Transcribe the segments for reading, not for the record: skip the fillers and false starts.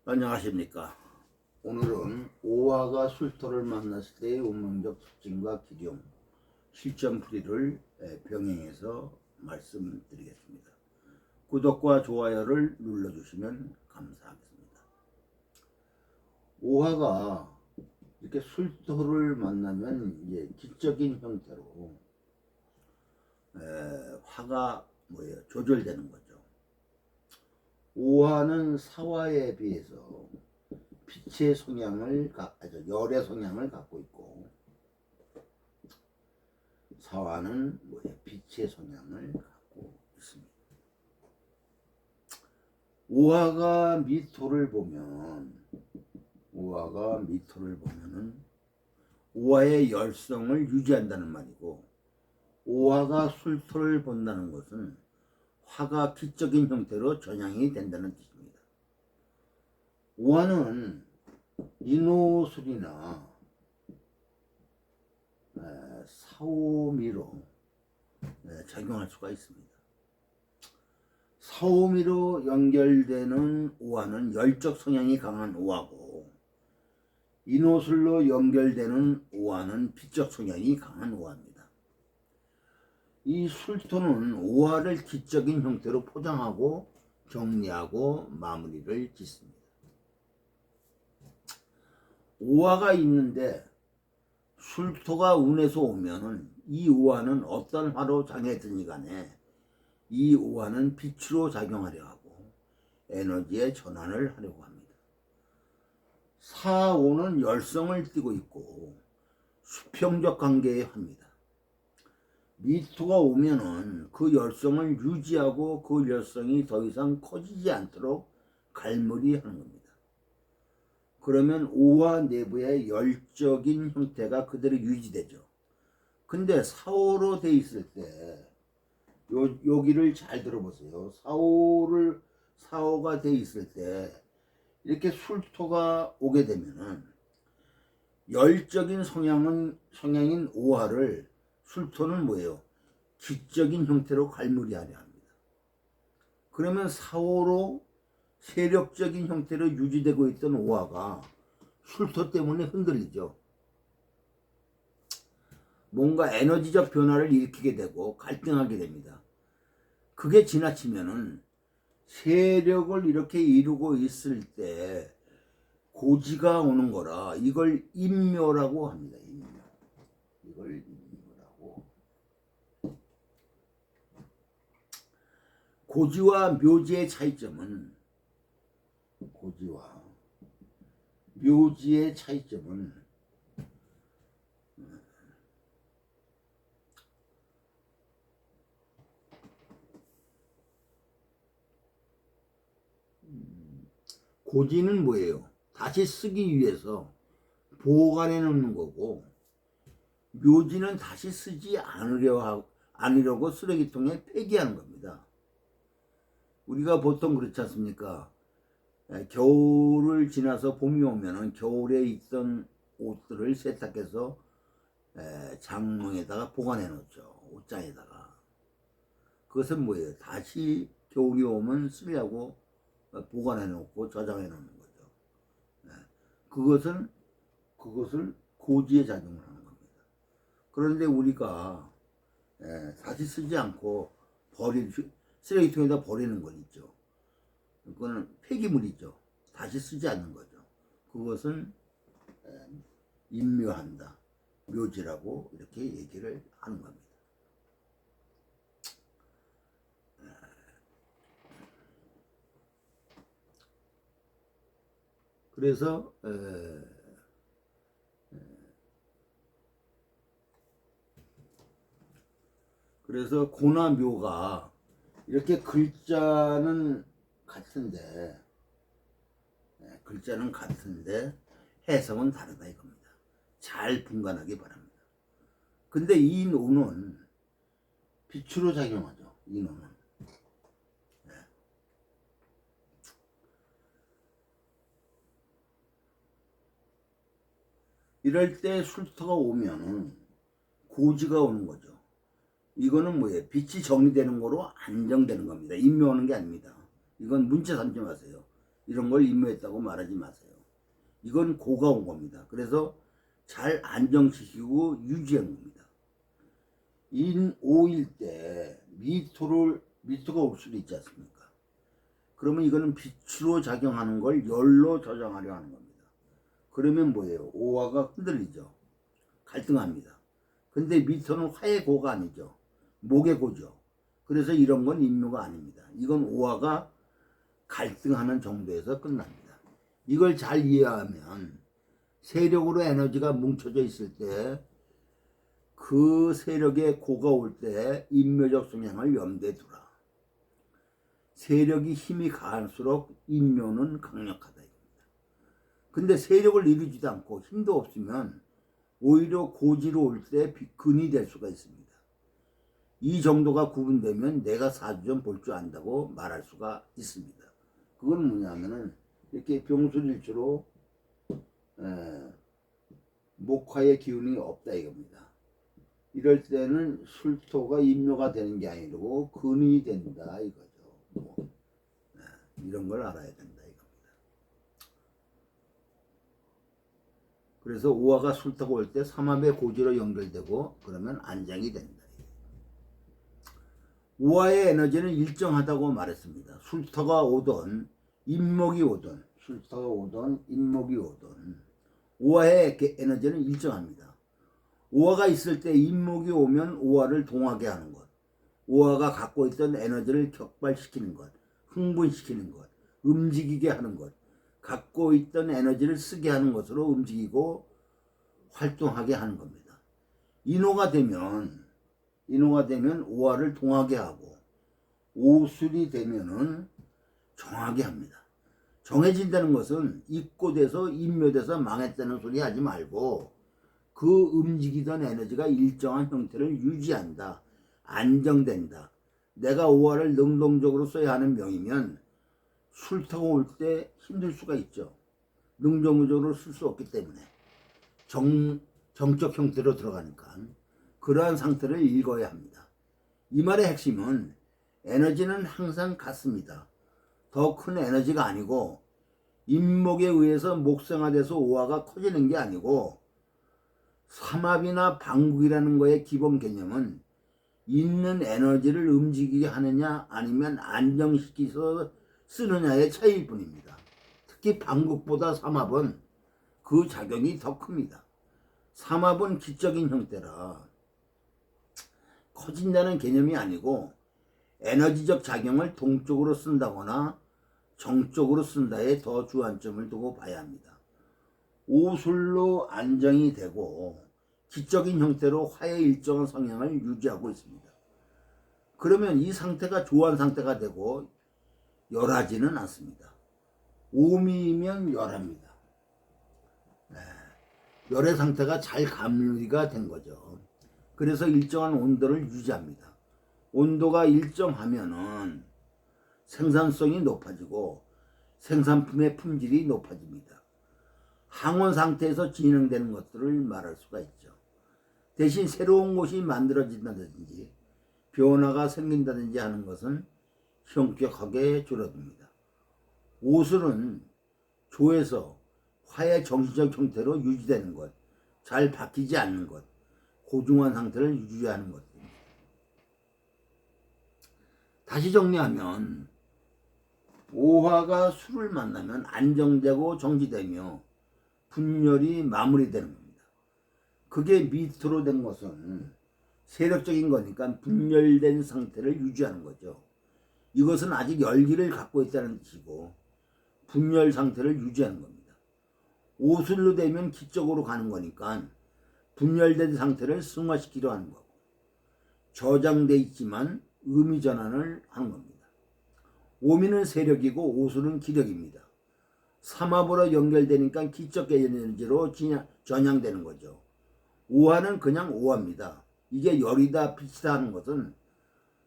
안녕하십니까. 오늘은 오화가 술토를 만났을 때의 운명적 특징과 기용, 실전풀이를 병행해서 말씀드리겠습니다. 구독과 좋아요를 눌러주시면 감사하겠습니다. 오화가 이렇게 술토를 만나면 이제 기적인 형태로 화가 조절되는 거죠. 오화는 사화에 비해서 빛의 성향을, 열의 성향을 갖고 있고, 사화는 빛의 성향을 갖고 있습니다. 오화가 미토를 보면은 오화의 열성을 유지한다는 말이고, 오화가 술토를 본다는 것은 화가 기적인 형태로 전향이 된다는 뜻입니다. 오화는 인호술이나 사오미로 작용할 수가 있습니다. 사오미로 연결되는 오화는 열적 성향이 강한 오화고, 인호술로 연결되는 오화는 빛적 성향이 강한 오화입니다. 이 술토는 오화를 기적인 형태로 포장하고 정리하고 마무리를 짓습니다. 오화가 있는데 술토가 운에서 오면은 이 오화는 어떤 화로 장애든지 간에 이 오화는 빛으로 작용하려 하고 에너지의 전환을 하려고 합니다. 사오는 열성을 띠고 있고 수평적 관계에 합니다. 미토가 오면은 그 열성을 유지하고 그 열성이 더 이상 커지지 않도록 갈무리하는 겁니다. 그러면 오화 내부의 열적인 형태가 그대로 유지되죠. 근데 사오로 돼 있을 때 여기를 잘 들어보세요. 사오가 돼 있을 때 이렇게 술토가 오게 되면은 열적인 성향인 오화를 술토는 기적인 형태로 갈무리하려 합니다. 그러면 사오로 세력적인 형태로 유지되고 있던 오화가 술토 때문에 흔들리죠. 뭔가 에너지적 변화를 일으키게 되고 갈등하게 됩니다. 그게 지나치면은 세력을 이렇게 이루고 있을 때 고지가 오는 거라 이걸 인묘라고 합니다. 이걸 인묘라고. 고지와 묘지의 차이점은 고지는 뭐예요? 다시 쓰기 위해서 보관해 놓는 거고, 묘지는 다시 쓰지 않으려고 쓰레기통에 폐기하는 겁니다. 우리가 보통 그렇지 않습니까? 겨울을 지나서 봄이 오면은 겨울에 있던 옷들을 세탁해서 장롱에다가 보관해 놓죠. 옷장에다가. 그것은 다시 겨울이 오면 쓰려고 보관해 놓고 저장해 놓는 거죠. 그것을 고지에 작용을 하는 겁니다. 그런데 우리가 다시 쓰지 않고 쓰레기통에다 버리는 건 있죠. 그거는 폐기물이죠. 다시 쓰지 않는 거죠. 그것은 인묘한다, 묘지라고 이렇게 얘기를 하는 겁니다. 그래서 고나 묘가 이렇게 글자는 같은데 해석은 다르다 이겁니다. 잘 분간하기 바랍니다. 근데 이 노는 빛으로 작용하죠. 이 노는. 이럴 때 술토가 오면은 고지가 오는 거죠. 이거는 빛이 정리되는 거로 안정되는 겁니다. 인묘하는 게 아닙니다. 이건 문제 삼지 마세요. 이런 걸 임무했다고 말하지 마세요. 이건 고가 온 겁니다. 그래서 잘 안정시키고 유지한 겁니다. 인 5일 때 미토가 올 수도 있지 않습니까? 그러면 이거는 빛으로 작용하는 걸 열로 저장하려 하는 겁니다. 그러면 뭐예요? 오화가 흔들리죠. 갈등합니다. 근데 미토는 화의 고가 아니죠. 목의 고죠. 그래서 이런 건 임묘가 아닙니다. 이건 오화가 갈등하는 정도에서 끝납니다. 이걸 잘 이해하면 세력으로 에너지가 뭉쳐져 있을 때 그 세력의 고가 올 때 인묘적 성향을 염두에 두라. 세력이 힘이 강할수록 인묘는 강력하다 이겁니다. 근데 세력을 이루지도 않고 힘도 없으면 오히려 고지로 올 때 근이 될 수가 있습니다. 이 정도가 구분되면 내가 사주좀 볼 줄 안다고 말할 수가 있습니다. 그건 뭐냐면은 이렇게 병술일주로 목화의 기운이 없다 이겁니다. 이럴 때는 술토가 인묘가 되는 게 아니고 근이 된다 이거죠. 이런 걸 알아야 된다 이겁니다. 그래서 오화가 술토가 올 때 삼합의 고지로 연결되고 그러면 안정이 된다. 오화의 에너지는 일정하다고 말했습니다. 술토가 오든 인목이 오든 인목이 오든 오화의 에너지는 일정합니다. 오화가 있을 때 인목이 오면 오화를 동하게 하는 것, 오화가 갖고 있던 에너지를 격발시키는 것, 흥분시키는 것, 움직이게 하는 것, 갖고 있던 에너지를 쓰게 하는 것으로 움직이고 활동하게 하는 겁니다. 인호가 되면 오화를 동하게 하고 오술이 되면은 정하게 합니다. 정해진다는 것은 입고돼서 인묘돼서 망했다는 소리 하지 말고 그 움직이던 에너지가 일정한 형태를 유지한다. 안정된다. 내가 오화를 능동적으로 써야 하는 명이면 술토가 올 때 힘들 수가 있죠. 능동적으로 쓸 수 없기 때문에 정적 형태로 들어가니까 그러한 상태를 읽어야 합니다. 이 말의 핵심은 에너지는 항상 같습니다. 더 큰 에너지가 아니고 인목에 의해서 목생화돼서 오화가 커지는 게 아니고 삼합이나 방국이라는 거의 기본 개념은 있는 에너지를 움직이게 하느냐 아니면 안정시켜서 쓰느냐의 차이일 뿐입니다. 특히 방국보다 삼합은 그 작용이 더 큽니다. 삼합은 기적인 형태라 커진다는 개념이 아니고 에너지적 작용을 동쪽으로 쓴다거나 정쪽으로 쓴다에 더 주안점을 두고 봐야 합니다. 오술로 안정이 되고 기적인 형태로 화의 일정한 성향을 유지하고 있습니다. 그러면 이 상태가 조한 상태가 되고 열하지는 않습니다. 오미이면 열합니다. 열의 상태가 잘 감리가 된 거죠. 그래서 일정한 온도를 유지합니다. 온도가 일정하면은 생산성이 높아지고 생산품의 품질이 높아집니다. 항원 상태에서 진행되는 것들을 말할 수가 있죠. 대신 새로운 곳이 만들어진다든지 변화가 생긴다든지 하는 것은 현격하게 줄어듭니다. 오술은 조에서 화의 정신적 형태로 유지되는 것, 잘 바뀌지 않는 것, 고중한 상태를 유지하는 것입니다. 다시 정리하면 오화가 술을 만나면 안정되고 정지되며 분열이 마무리되는 겁니다. 그게 미토로 된 것은 세력적인 거니까 분열된 상태를 유지하는 거죠. 이것은 아직 열기를 갖고 있다는 뜻이고 분열 상태를 유지하는 겁니다. 오술로 되면 기적으로 가는 거니까 분열된 상태를 승화시키려 하는 거고 저장돼 있지만 의미 전환을 하는 겁니다. 오미는 세력이고 오술은 기력입니다. 삼합으로 연결되니까 기적 에너지로 전향되는 거죠. 오화는 그냥 오화입니다. 이게 열이다 빛이다 하는 것은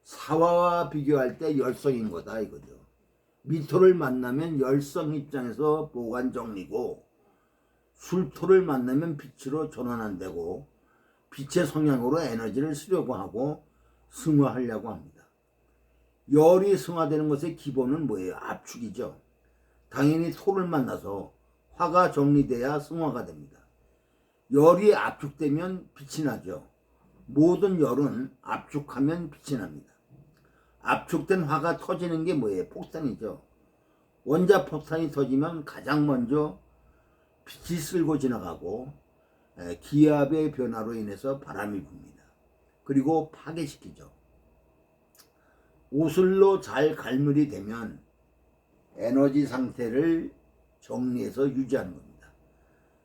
사화와 비교할 때 열성인 거다 이거죠. 미토를 만나면 열성 입장에서 보관 정리고 술토를 만나면 빛으로 전환한다고 빛의 성향으로 에너지를 쓰려고 하고 승화하려고 합니다. 열이 승화되는 것의 기본은 뭐예요? 압축이죠. 당연히 토를 만나서 화가 정리돼야 승화가 됩니다. 열이 압축되면 빛이 나죠. 모든 열은 압축하면 빛이 납니다. 압축된 화가 터지는 게 뭐예요? 폭탄이죠. 원자폭탄이 터지면 가장 먼저 빛이 쓸고 지나가고 기압의 변화로 인해서 바람이 붑니다. 그리고 파괴시키죠. 오슬로 잘 갈물이 되면 에너지 상태를 정리해서 유지하는 겁니다.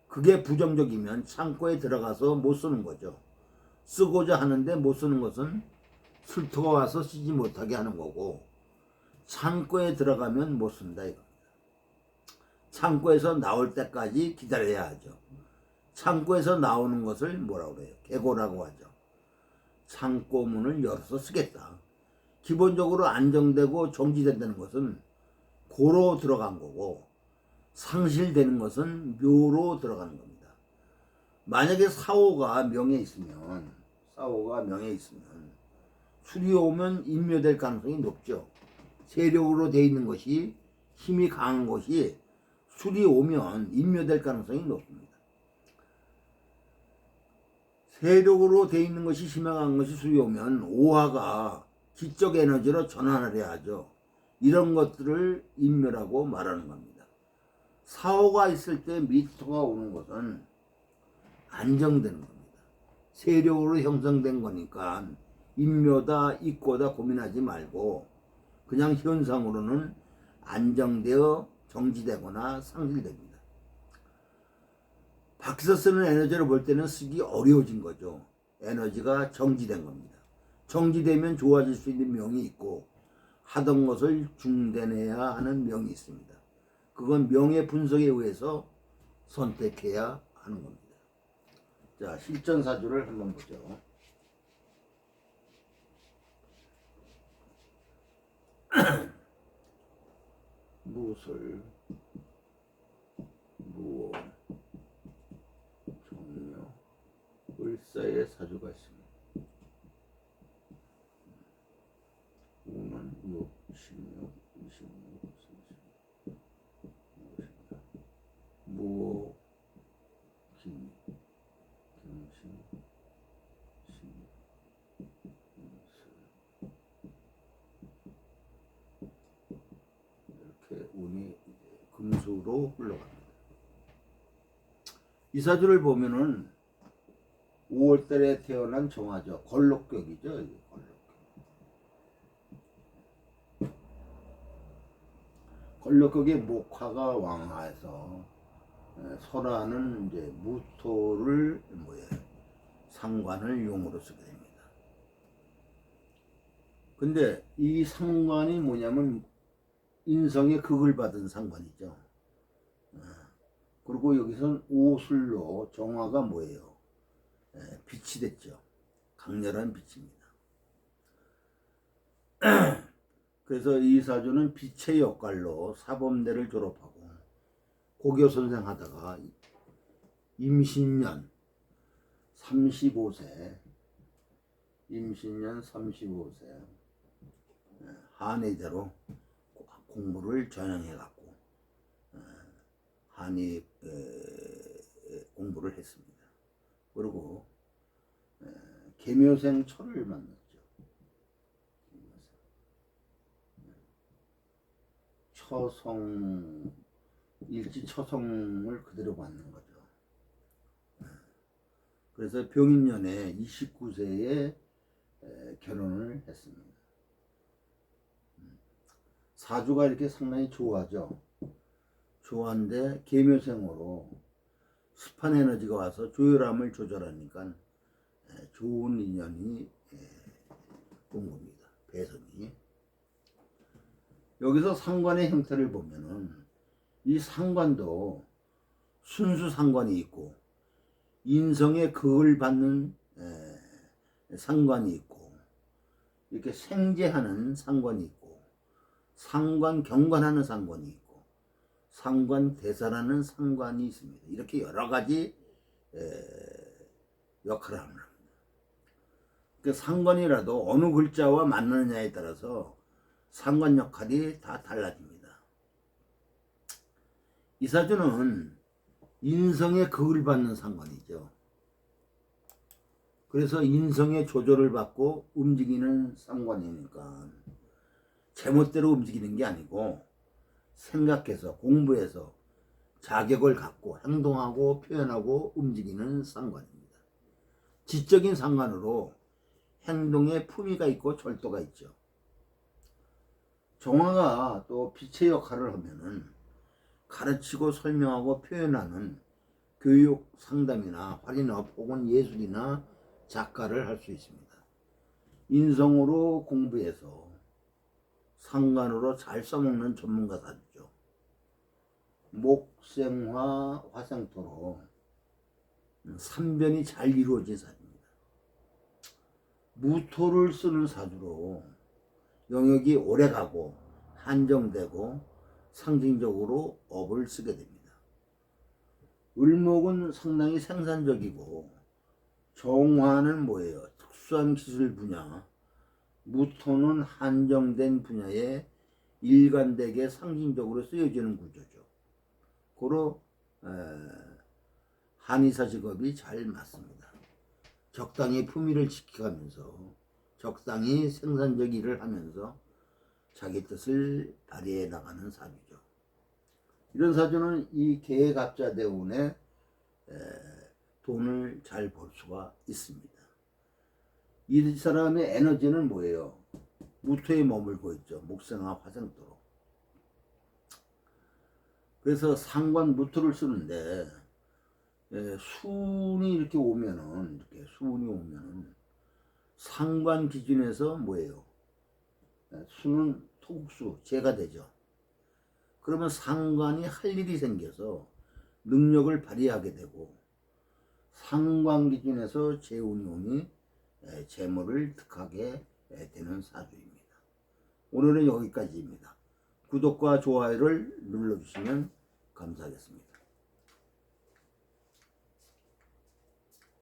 그게 부정적이면 창고에 들어가서 못 쓰는 거죠. 쓰고자 하는데 못 쓰는 것은 술토가 와서 쓰지 못하게 하는 거고, 창고에 들어가면 못 쓴다 이겁니다. 창고에서 나올 때까지 기다려야 하죠. 창고에서 나오는 것을 뭐라고 그래요? 개고라고 하죠. 창고 문을 열어서 쓰겠다. 기본적으로 안정되고 정지된다는 것은 고로 들어간 거고, 상실되는 것은 묘로 들어가는 겁니다. 만약에 사오가 명에 있으면 술이 오면 인묘될 가능성이 높죠. 세력으로 되어 있는 것이, 힘이 강한 것이 술이 오면 인묘될 가능성이 높습니다. 세력으로 되어 있는 것이 힘이 강한 것이 술이 오면 오화가 지적 에너지로 전환하려 하죠. 이런 것들을 인묘라고 말하는 겁니다. 사오가 있을 때 미토가 오는 것은 안정되는 겁니다. 세력으로 형성된 거니까 인묘다 있고다 고민하지 말고 그냥 현상으로는 안정되어 정지되거나 상실됩니다. 밖에서 쓰는 에너지를 볼 때는 쓰기 어려워진 거죠. 에너지가 정지된 겁니다. 정지되면 좋아질 수 있는 명이 있고 하던 것을 중단해야 하는 명이 있습니다. 그건 명의 분석에 의해서 선택해야 하는 겁니다. 자, 실전사주를 한번 보죠. 무술, 무오, 정묘, 을사의 사주가 있습니다. 우는 6, 16, 26, 30, 무엇인가? 무오, 김, 김신, 신, 임술. 이렇게 운이 금수로 흘러갑니다. 이 사주를 보면은 5월달에 태어난 정화죠. 걸록격이죠. 걸록격. 걸록격의 목화가 왕화해서 설화는 이제 무토를 상관을 용으로 쓰게 됩니다. 근데 이 상관이 뭐냐면 인성의 극을 받은 상관이죠. 그리고 여기선 오술로 정화가 뭐예요? 빛이 됐죠. 강렬한 빛입니다. 그래서 이 사주는 빛의 역할로 사범대를 졸업하고 고교 선생하다가 임신년 35세 한의대로 공부를 전향해 갖고 한의 공부를 했습니다. 그리고 계묘생 철을 만났죠. 일지처성을 그대로 받는 거죠. 그래서 병인년에 29세에 결혼을 했습니다. 사주가 이렇게 상당히 좋아하죠. 좋아한데 계묘생으로 습한 에너지가 와서 조열함을 조절하니까 좋은 인연이 온 겁니다. 배선이. 여기서 상관의 형태를 보면은 이 상관도 순수 상관이 있고 인성의 극을 받는 상관이 있고 이렇게 생재하는 상관이 있고 상관 경관하는 상관이 있고 상관 대사라는 상관이 있습니다. 이렇게 여러 가지 역할을 합니다. 그 상관이라도 어느 글자와 맞느냐에 따라서 상관 역할이 다 달라집니다. 이 사주는 인성의 극을 받는 상관이죠. 그래서 인성의 조절을 받고 움직이는 상관이니까 제멋대로 움직이는 게 아니고 생각해서 공부해서 자격을 갖고 행동하고 표현하고 움직이는 상관입니다. 지적인 상관으로 행동에 품위가 있고 절도가 있죠. 정화가 또 빛의 역할을 하면은 가르치고 설명하고 표현하는 교육 상담이나 활인업 혹은 예술이나 작가를 할 수 있습니다. 인성으로 공부해서 상관으로 잘 써먹는 전문가 사주죠. 목생화 화생토로 삼변이 잘 이루어진 사주입니다. 무토를 쓰는 사주로 영역이 오래가고 한정되고 상징적으로 업을 쓰게 됩니다. 을목은 상당히 생산적이고 정화는 뭐예요? 특수한 기술 분야, 무토는 한정된 분야에 일관되게 상징적으로 쓰여지는 구조죠. 고로 한의사 직업이 잘 맞습니다. 적당히 품위를 지켜가면서 적당히 생산적 일을 하면서 자기 뜻을 발휘해 나가는 사주죠. 이런 사주는 이 계갑자 대운에 돈을 잘 벌 수가 있습니다. 이 사람의 에너지는 뭐예요? 무토에 머물고 있죠. 목생화 화생토로. 그래서 상관 무토를 쓰는데 수운이 이렇게 오면은 상관 기준에서 뭐예요? 수는 토국수 재가 되죠. 그러면 상관이 할 일이 생겨서 능력을 발휘하게 되고 상관 기준에서 재운이 오니 재물을 득하게 되는 사주입니다. 오늘은 여기까지입니다. 구독과 좋아요를 눌러주시면 감사하겠습니다.